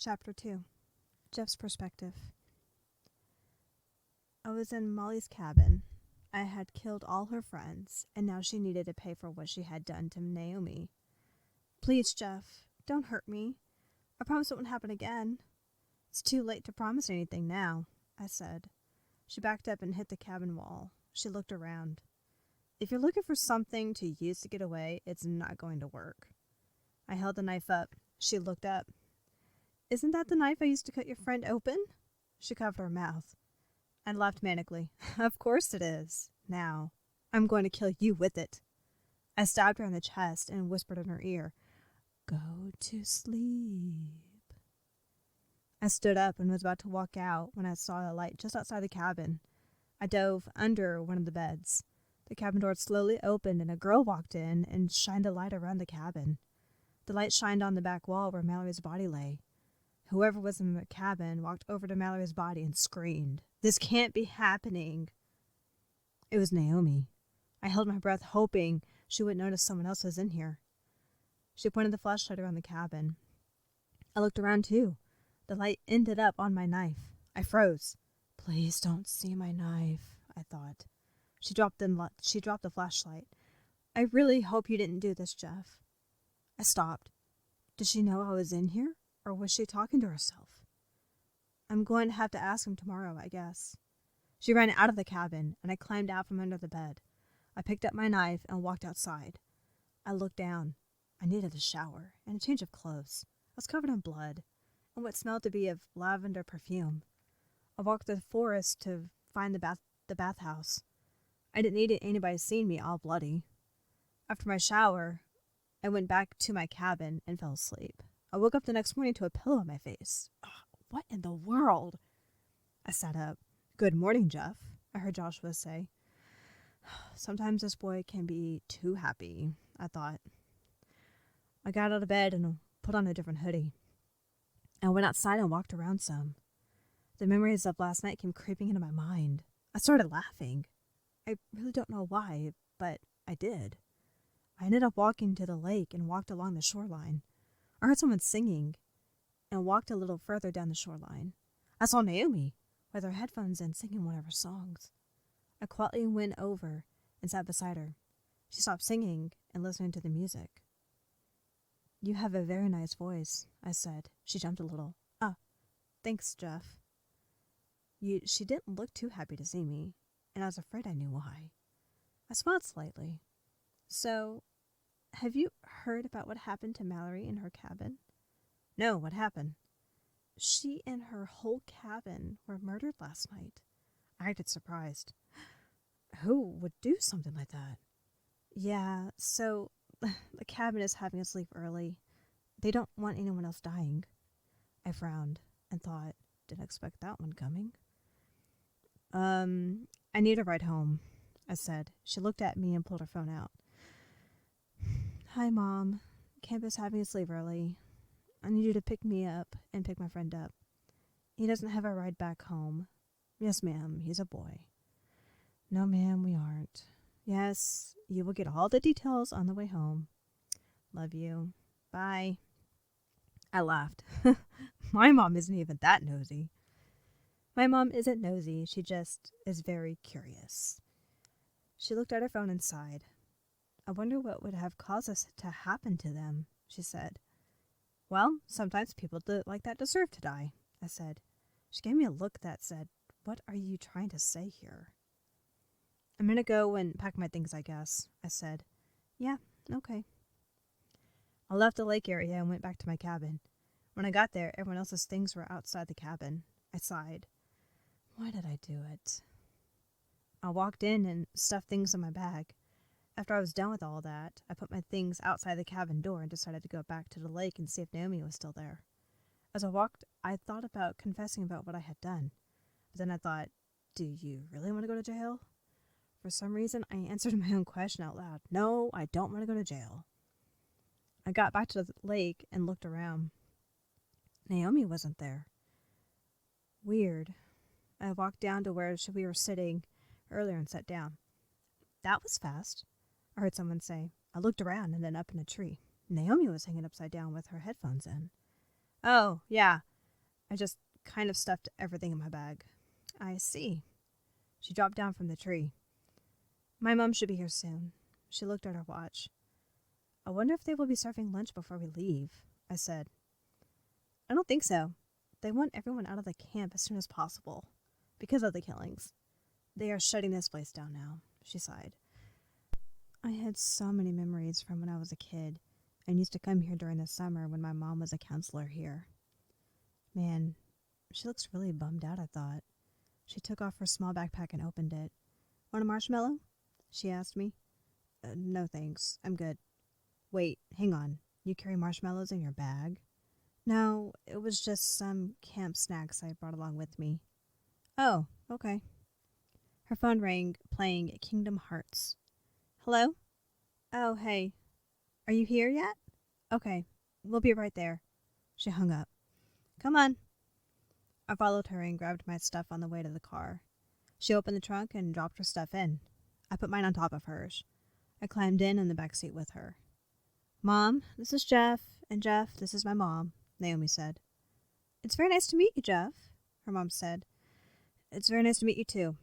Chapter 2. Jeff's Perspective. I was in Molly's cabin. I had killed all her friends, and now she needed to pay for what she had done to Naomi. Please, Jeff, don't hurt me. I promise it won't happen again. It's too late to promise anything now, I said. She backed up and hit the cabin wall. She looked around. If you're looking for something to use to get away, it's not going to work. I held the knife up. She looked up. Isn't that the knife I used to cut your friend open? She covered her mouth. I laughed manically. Of course it is. Now, I'm going to kill you with it. I stabbed her in the chest and whispered in her ear, Go to sleep. I stood up and was about to walk out when I saw a light just outside the cabin. I dove under one of the beds. The cabin door slowly opened and a girl walked in and shined a light around the cabin. The light shined on the back wall where Mallory's body lay. Whoever was in the cabin walked over to Mallory's body and screamed, This can't be happening. It was Naomi. I held my breath, hoping she would notice someone else was in here. She pointed the flashlight around the cabin. I looked around too. The light ended up on my knife. I froze. Please don't see my knife, I thought. She dropped the flashlight. I really hope you didn't do this, Jeff. I stopped. Did she know I was in here, or was she talking to herself? I'm going to have to ask him tomorrow, I guess. She ran out of the cabin, and I climbed out from under the bed. I picked up my knife and walked outside. I looked down. I needed a shower and a change of clothes. I was covered in blood and what smelled to be of lavender perfume. I walked through the forest to find the bathhouse. I didn't need anybody seeing me all bloody. After my shower, I went back to my cabin and fell asleep. I woke up the next morning to a pillow on my face. What in the world? I sat up. Good morning, Jeff, I heard Joshua say. Sometimes this boy can be too happy, I thought. I got out of bed and put on a different hoodie. I went outside and walked around some. The memories of last night came creeping into my mind. I started laughing. I really don't know why, but I did. I ended up walking to the lake and walked along the shoreline. I heard someone singing and walked a little further down the shoreline. I saw Naomi with her headphones in singing one of her songs. I quietly went over and sat beside her. She stopped singing and listening to the music. You have a very nice voice, I said. She jumped a little. Thanks, Jeff. She didn't look too happy to see me, and I was afraid I knew why. I smiled slightly. So, have you heard about what happened to Mallory in her cabin? No, what happened? She and her whole cabin were murdered last night. I acted surprised. Who would do something like that? Yeah, so the cabin is having us leave early. They don't want anyone else dying. I frowned and thought, didn't expect that one coming. I need a ride home, I said. She looked at me and pulled her phone out. Hi, Mom. Campus having us leave early. I need you to pick me up and pick my friend up. He doesn't have a ride back home. Yes, ma'am, he's a boy. No, ma'am, we aren't. Yes, you will get all the details on the way home. Love you. Bye. I laughed. My mom isn't even that nosy. My mom isn't nosy. She just is very curious. She looked at her phone and sighed. I wonder what would have caused this to happen to them, she said. Well, sometimes people like that deserve to die, I said. She gave me a look that said, What are you trying to say here? I'm going to go and pack my things, I guess, I said. Yeah, okay. I left the lake area and went back to my cabin. When I got there, everyone else's things were outside the cabin. I sighed. Why did I do it? I walked in and stuffed things in my bag. After I was done with all that, I put my things outside the cabin door and decided to go back to the lake and see if Naomi was still there. As I walked, I thought about confessing about what I had done. But then I thought, do you really want to go to jail? For some reason, I answered my own question out loud. No, I don't want to go to jail. I got back to the lake and looked around. Naomi wasn't there. Weird. I walked down to where we were sitting earlier and sat down. That was fast, I heard someone say. I looked around and then up in a tree. Naomi was hanging upside down with her headphones in. Oh, yeah. I just kind of stuffed everything in my bag. I see. She dropped down from the tree. My mom should be here soon. She looked at her watch. I wonder if they will be serving lunch before we leave, I said. I don't think so. They want everyone out of the camp as soon as possible. Because of the killings. They are shutting this place down now, she sighed. I had so many memories from when I was a kid and used to come here during the summer when my mom was a counselor here. Man, she looks really bummed out, I thought. She took off her small backpack and opened it. Want a marshmallow? She asked me. No thanks, I'm good. Wait, hang on. You carry marshmallows in your bag? No, it was just some camp snacks I brought along with me. Oh, okay. Her phone rang, playing Kingdom Hearts. Hello? Oh, hey. Are you here yet? Okay, we'll be right there. She hung up. Come on. I followed her and grabbed my stuff on the way to the car. She opened the trunk and dropped her stuff in. I put mine on top of hers. I climbed in the back seat with her. Mom, this is Jeff, and Jeff, this is my mom, Naomi said. It's very nice to meet you, Jeff, her mom said. It's very nice to meet you, too.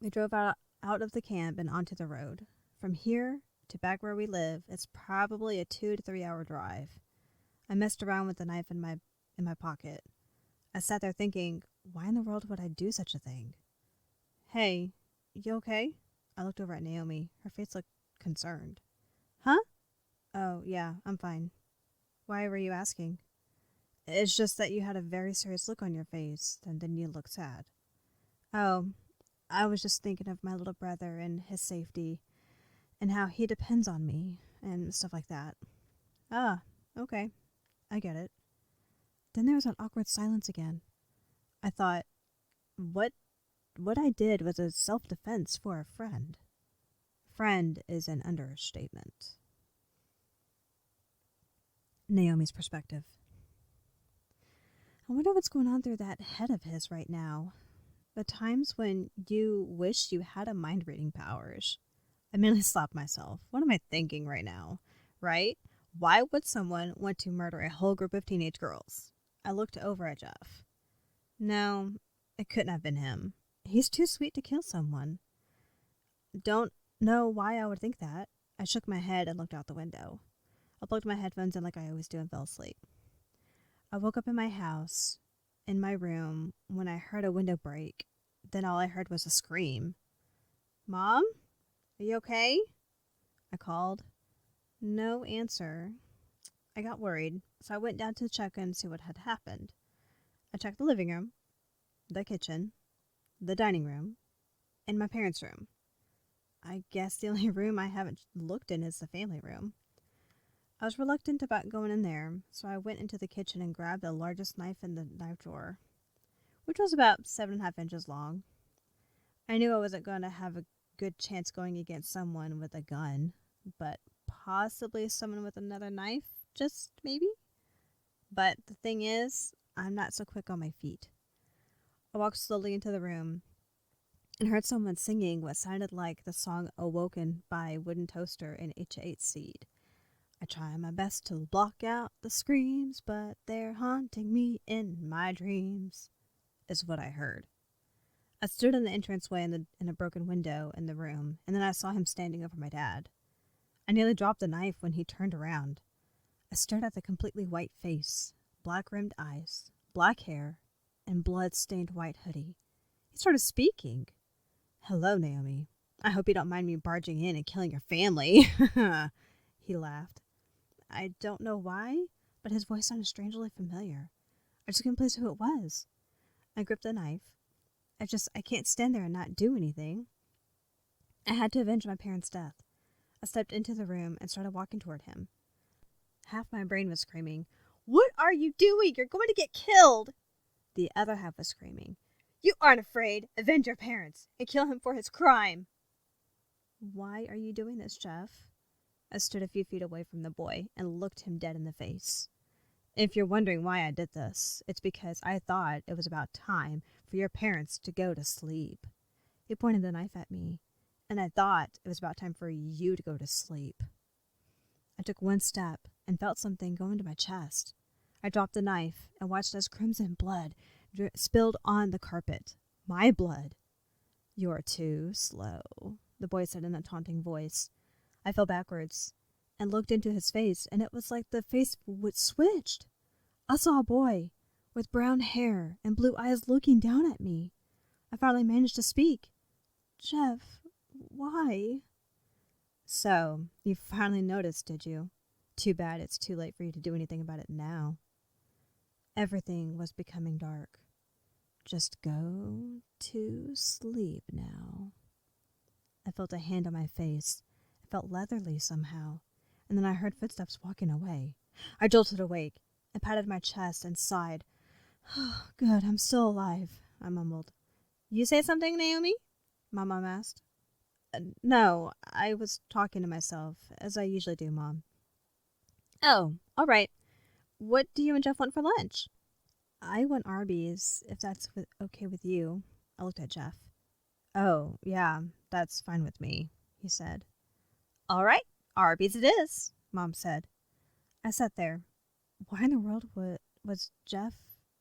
We drove out of the camp and onto the road. From here to back where we live, it's probably a 2 to 3 hour drive. I messed around with the knife in my pocket. I sat there thinking, why in the world would I do such a thing? Hey, you okay? I looked over at Naomi. Her face looked concerned. Huh? Oh, yeah, I'm fine. Why were you asking? It's just that you had a very serious look on your face, and then you looked sad. Oh, I was just thinking of my little brother and his safety, and how he depends on me, and stuff like that. Ah, okay. I get it. Then there was an awkward silence again. I thought, what I did was a self-defense for a friend. Friend is an understatement. Naomi's perspective. I wonder what's going on through that head of his right now. The times when you wish you had a mind-reading powers. I merely slapped myself. What am I thinking right now? Right? Why would someone want to murder a whole group of teenage girls? I looked over at Jeff. No, it couldn't have been him. He's too sweet to kill someone. Don't know why I would think that. I shook my head and looked out the window. I plugged my headphones in like I always do and fell asleep. I woke up in my house, in my room, when I heard a window break. Then all I heard was a scream. Mom? Are you okay? I called. No answer. I got worried, so I went down to check and see what had happened. I checked the living room, the kitchen, the dining room, and my parents' room. I guess the only room I haven't looked in is the family room. I was reluctant about going in there, so I went into the kitchen and grabbed the largest knife in the knife drawer, which was about 7.5 inches long. I knew I wasn't going to have a good chance going against someone with a gun, but possibly someone with another knife, just maybe? But the thing is, I'm not so quick on my feet. I walked slowly into the room and heard someone singing what sounded like the song Awoken by Wooden Toaster and H8 Seed. I try my best to block out the screams, but they're haunting me in my dreams, is what I heard. I stood in the entranceway in a broken window in the room, and then I saw him standing over my dad. I nearly dropped the knife when he turned around. I stared at the completely white face, black-rimmed eyes, black hair, and blood-stained white hoodie. He started speaking. Hello, Naomi. I hope you don't mind me barging in and killing your family. He laughed. I don't know why, but his voice sounded strangely familiar. I just couldn't place who it was. I gripped the knife. I can't stand there and not do anything. I had to avenge my parents' death. I stepped into the room and started walking toward him. Half my brain was screaming, "What are you doing? You're going to get killed!" The other half was screaming, "You aren't afraid! Avenge your parents and kill him for his crime!" Why are you doing this, Jeff? I stood a few feet away from the boy and looked him dead in the face. If you're wondering why I did this, it's because I thought it was about time for your parents to go to sleep. He pointed the knife at me, and I thought it was about time for you to go to sleep. I took one step and felt something go into my chest. I dropped the knife and watched as crimson blood spilled on the carpet. My blood. You're too slow, the boy said in a taunting voice. I fell backwards and looked into his face, and it was like the face switched. I saw a boy with brown hair and blue eyes looking down at me. I finally managed to speak. Jeff, why? So, you finally noticed, did you? Too bad it's too late for you to do anything about it now. Everything was becoming dark. Just go to sleep now. I felt a hand on my face. It felt leathery somehow, and then I heard footsteps walking away. I jolted awake and patted my chest and sighed. Oh, good, I'm still alive, I mumbled. You say something, Naomi? My mom asked. No, I was talking to myself, as I usually do, Mom. Oh, all right. What do you and Jeff want for lunch? I want Arby's, if that's okay with you. I looked at Jeff. Oh, yeah, that's fine with me, he said. All right, Arby's it is, Mom said. I sat there. Why in the world was Jeff,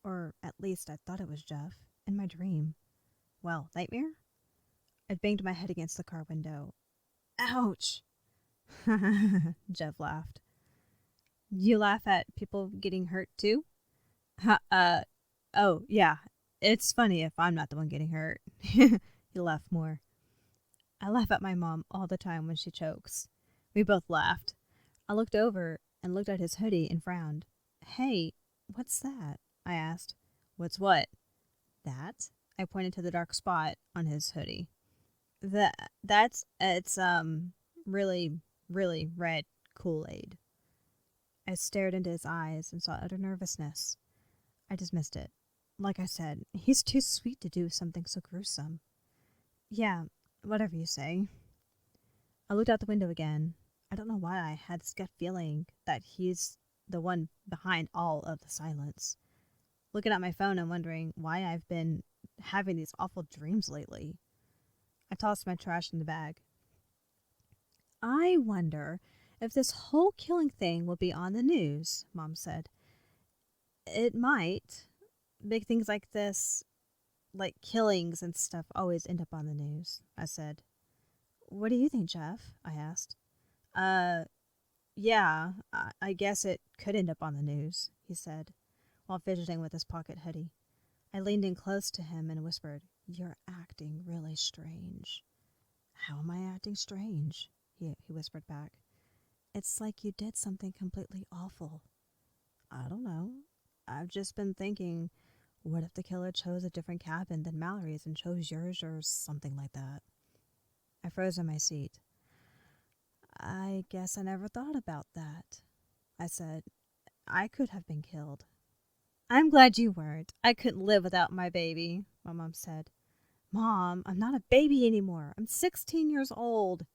or at least I thought it was Jeff, in my dream? Well, nightmare? I banged my head against the car window. Ouch! Jeff laughed. You laugh at people getting hurt too? Oh, yeah. It's funny if I'm not the one getting hurt. He laughed more. I laugh at my mom all the time when she chokes. We both laughed. I looked over and looked at his hoodie and frowned. Hey, what's that? I asked. What's what? That? I pointed to the dark spot on his hoodie. It's really, really red Kool-Aid. I stared into his eyes and saw utter nervousness. I dismissed it. Like I said, he's too sweet to do something so gruesome. Yeah, whatever you say. I looked out the window again. I don't know why I had this gut feeling that he's the one behind all of the silence. Looking at my phone and wondering why I've been having these awful dreams lately. I tossed my trash in the bag. I wonder if this whole killing thing will be on the news, Mom said. It might. Big things like this, like killings and stuff, always end up on the news, I said. What do you think, Jeff? I asked. Yeah, I guess it could end up on the news, he said, while fidgeting with his pocket hoodie. I leaned in close to him and whispered, You're acting really strange. How am I acting strange? He whispered back. It's like you did something completely awful. I don't know. I've just been thinking, what if the killer chose a different cabin than Mallory's and chose yours or something like that? I froze in my seat. I guess I never thought about that, I said. I could have been killed. I'm glad you weren't. I couldn't live without my baby, my mom said. Mom, I'm not a baby anymore. I'm 16 years old,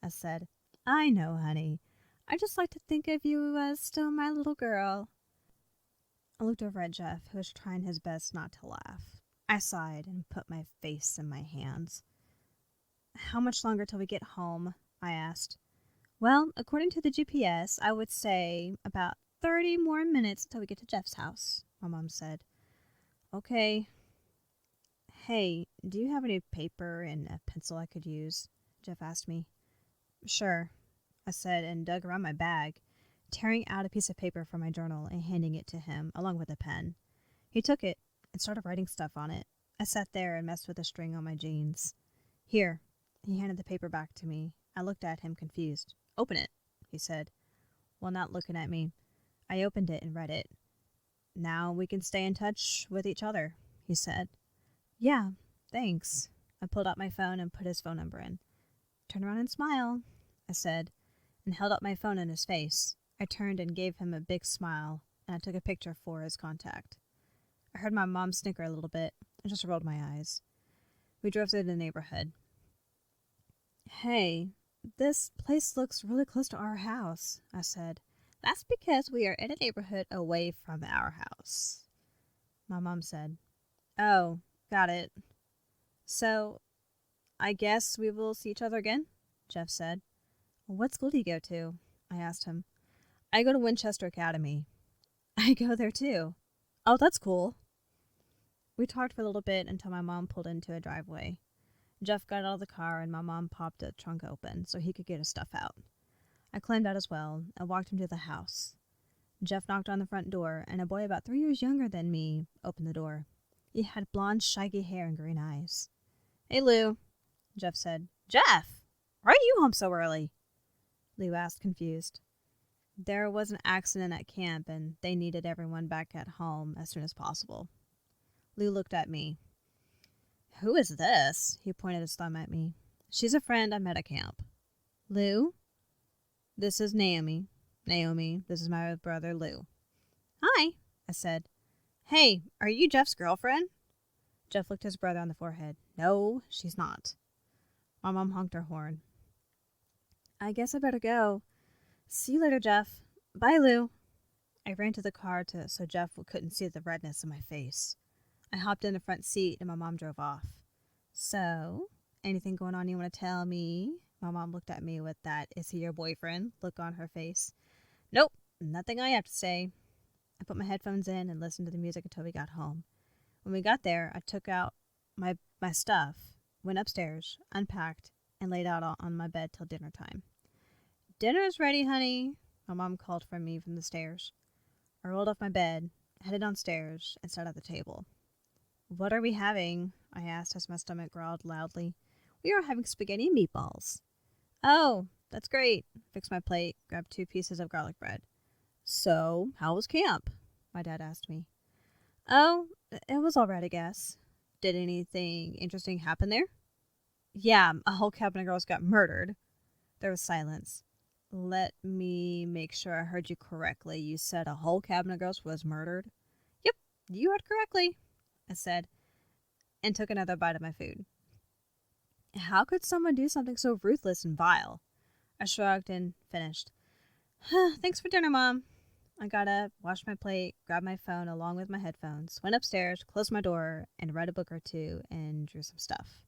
I said. I know, honey. I just like to think of you as still my little girl. I looked over at Jeff, who was trying his best not to laugh. I sighed and put my face in my hands. How much longer till we get home? I asked. Well, according to the GPS, I would say about 30 more minutes till we get to Jeff's house, my mom said. Okay. Hey, do you have any paper and a pencil I could use? Jeff asked me. Sure, I said, and dug around my bag, tearing out a piece of paper from my journal and handing it to him, along with a pen. He took it and started writing stuff on it. I sat there and messed with the string on my jeans. Here, he handed the paper back to me. I looked at him confused. Open it, he said, while not looking at me. I opened it and read it. Now we can stay in touch with each other, he said. Yeah, thanks. I pulled out my phone and put his phone number in. Turn around and smile, I said, and held up my phone in his face. I turned and gave him a big smile, and I took a picture for his contact. I heard my mom snicker a little bit and just rolled my eyes. We drove through the neighborhood. Hey, this place looks really close to our house, I said. That's because we are in a neighborhood away from our house, my mom said. Oh, got it. So, I guess we will see each other again, Jeff said. What school do you go to? I asked him. I go to Winchester Academy. I go there too. Oh, that's cool. We talked for a little bit until my mom pulled into a driveway. Jeff got out of the car and my mom popped the trunk open so he could get his stuff out. I climbed out as well and walked him to the house. Jeff knocked on the front door, and a boy about 3 years younger than me opened the door. He had blonde, shaggy hair and green eyes. "Hey, Lou," Jeff said. "Jeff, why are you home so early?" Lou asked, confused. There was an accident at camp, and they needed everyone back at home as soon as possible. Lou looked at me. "Who is this?" He pointed his thumb at me. "She's a friend I met at camp." "Lou?" "This is Naomi. Naomi, this is my brother Lou." "Hi," I said. "Hey, are you Jeff's girlfriend?" Jeff looked his brother on the forehead. "No, she's not." My mom honked her horn. "I guess I better go. See you later, Jeff. Bye, Lou." I ran to the car so Jeff couldn't see the redness in my face. I hopped in the front seat and my mom drove off. "So, anything going on you want to tell me?" My mom looked at me with that "is he your boyfriend" look on her face. "Nope, nothing I have to say." I put my headphones in and listened to the music until we got home. When we got there, I took out my stuff, went upstairs, unpacked, and laid out on my bed till dinner time. "Dinner's ready, honey," my mom called for me from the stairs. I rolled off my bed, headed downstairs, and sat at the table. "What are we having?" I asked as my stomach growled loudly. "We are having spaghetti and meatballs." "Oh, that's great." Fixed my plate, grabbed 2 pieces of garlic bread. "So, how was camp?" my dad asked me. "Oh, it was all right, I guess." "Did anything interesting happen there?" "Yeah, a whole cabin of girls got murdered." There was silence. "Let me make sure I heard you correctly. You said a whole cabin of girls was murdered?" "Yep, you heard correctly," I said, and took another bite of my food. How could someone do something so ruthless and vile? I shrugged and finished. "Thanks for dinner, Mom." I got up, washed my plate, grabbed my phone along with my headphones, went upstairs, closed my door, and read a book or two and drew some stuff.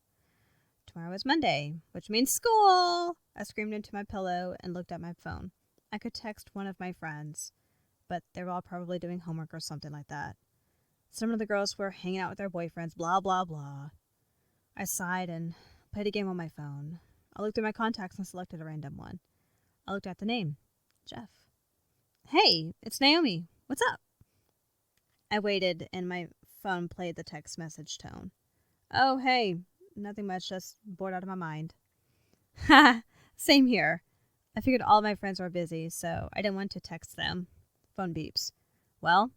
Tomorrow is Monday, which means school! I screamed into my pillow and looked at my phone. I could text one of my friends, but they were all probably doing homework or something like that. Some of the girls were hanging out with their boyfriends, blah, blah, blah. I sighed and played a game on my phone. I looked through my contacts and selected a random one. I looked at the name. Jeff. "Hey, it's Naomi. What's up?" I waited, and my phone played the text message tone. "Oh, hey. Nothing much, just bored out of my mind." "Ha! Same here." I figured all my friends were busy, so I didn't want to text them. Phone beeps. "Well,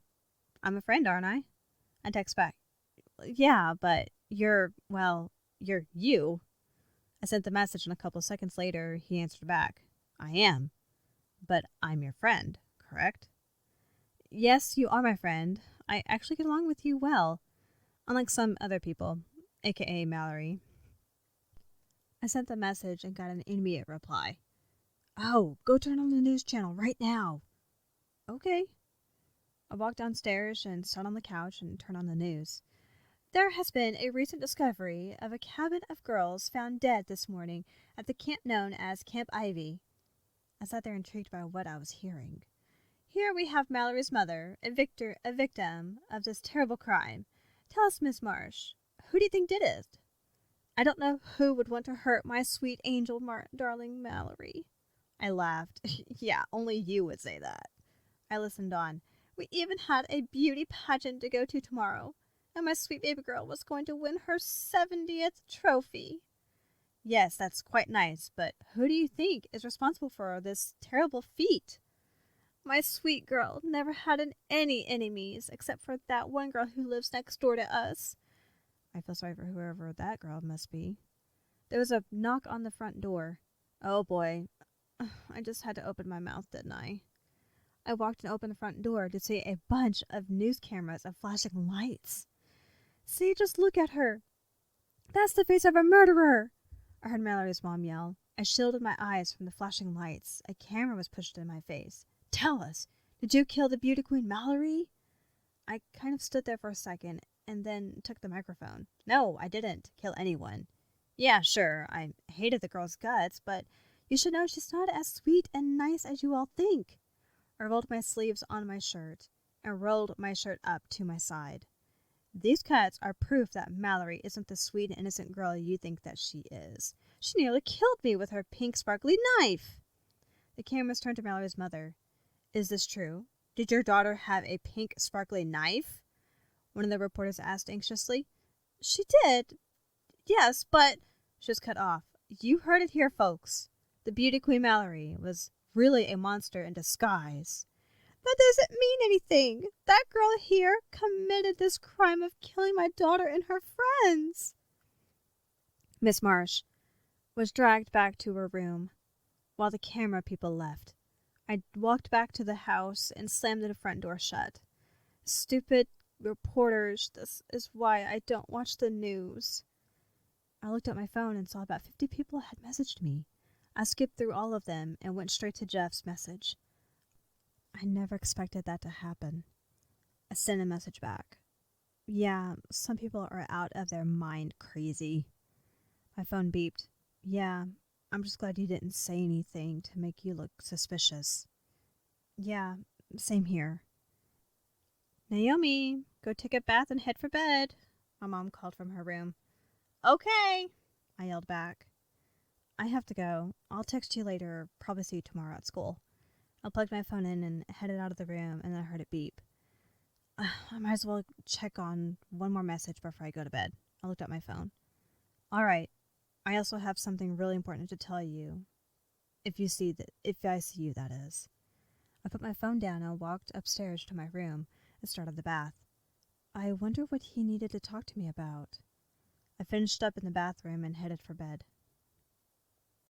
I'm a friend, aren't I?" I text back. "Yeah, but you're you." I sent the message, and a couple seconds later, he answered back. "I am. But I'm your friend, correct?" "Yes, you are my friend. I actually get along with you well, unlike some other people, aka Mallory." I sent the message and got an immediate reply. "Oh, go turn on the news channel right now." "Okay." I walked downstairs and sat on the couch and turned on the news. "There has been a recent discovery of a cabin of girls found dead this morning at the camp known as Camp Ivy." I sat there intrigued by what I was hearing. "Here we have Mallory's mother, a victim of this terrible crime. Tell us, Miss Marsh, who do you think did it?" "I don't know who would want to hurt my sweet angel, darling Mallory." I laughed. "Yeah, only you would say that." I listened on. "We even had a beauty pageant to go to tomorrow, and my sweet baby girl was going to win her 70th trophy." "Yes, that's quite nice, but who do you think is responsible for this terrible feat?" "My sweet girl never had any enemies except for that one girl who lives next door to us." I feel sorry for whoever that girl must be. There was a knock on the front door. Oh boy, I just had to open my mouth, didn't I? I walked and opened the front door to see a bunch of news cameras and flashing lights. "See, just look at her. That's the face of a murderer!" I heard Mallory's mom yell. I shielded my eyes from the flashing lights. A camera was pushed in my face. "Tell us, did you kill the beauty queen Mallory?" I kind of stood there for a second and then took the microphone. "No, I didn't kill anyone. Yeah, sure, I hated the girl's guts, but you should know she's not as sweet and nice as you all think." I rolled my sleeves on my shirt and rolled my shirt up to my side. These cuts are proof that Mallory isn't the sweet and innocent girl you think that she is. She nearly killed me with her pink sparkly knife. The cameras turned to Mallory's mother. Is this true? Did your daughter have a pink sparkly knife? One of the reporters asked anxiously. She did. Yes, but... She was cut off. You heard it here, folks. The beauty queen Mallory was really a monster in disguise. That doesn't mean anything. That girl here committed this crime of killing my daughter and her friends. Miss Marsh was dragged back to her room while the camera people left. I walked back to the house and slammed the front door shut. Stupid reporters, this is why I don't watch the news. I looked at my phone and saw about 50 people had messaged me. I skipped through all of them and went straight to Jeff's message. I never expected that to happen. I sent a message back. Yeah, some people are out of their mind crazy. My phone beeped. Yeah, I'm just glad you didn't say anything to make you look suspicious. Yeah, same here. Naomi, go take a bath and head for bed, my mom called from her room. Okay, I yelled back. I have to go. I'll text you later, probably see you tomorrow at school. I plugged my phone in and headed out of the room, and then I heard it beep. I might as well check on one more message before I go to bed. I looked at my phone. All right. I also have something really important to tell you. If I see you, that is. I put my phone down and walked upstairs to my room and started the bath. I wonder what he needed to talk to me about. I finished up in the bathroom and headed for bed.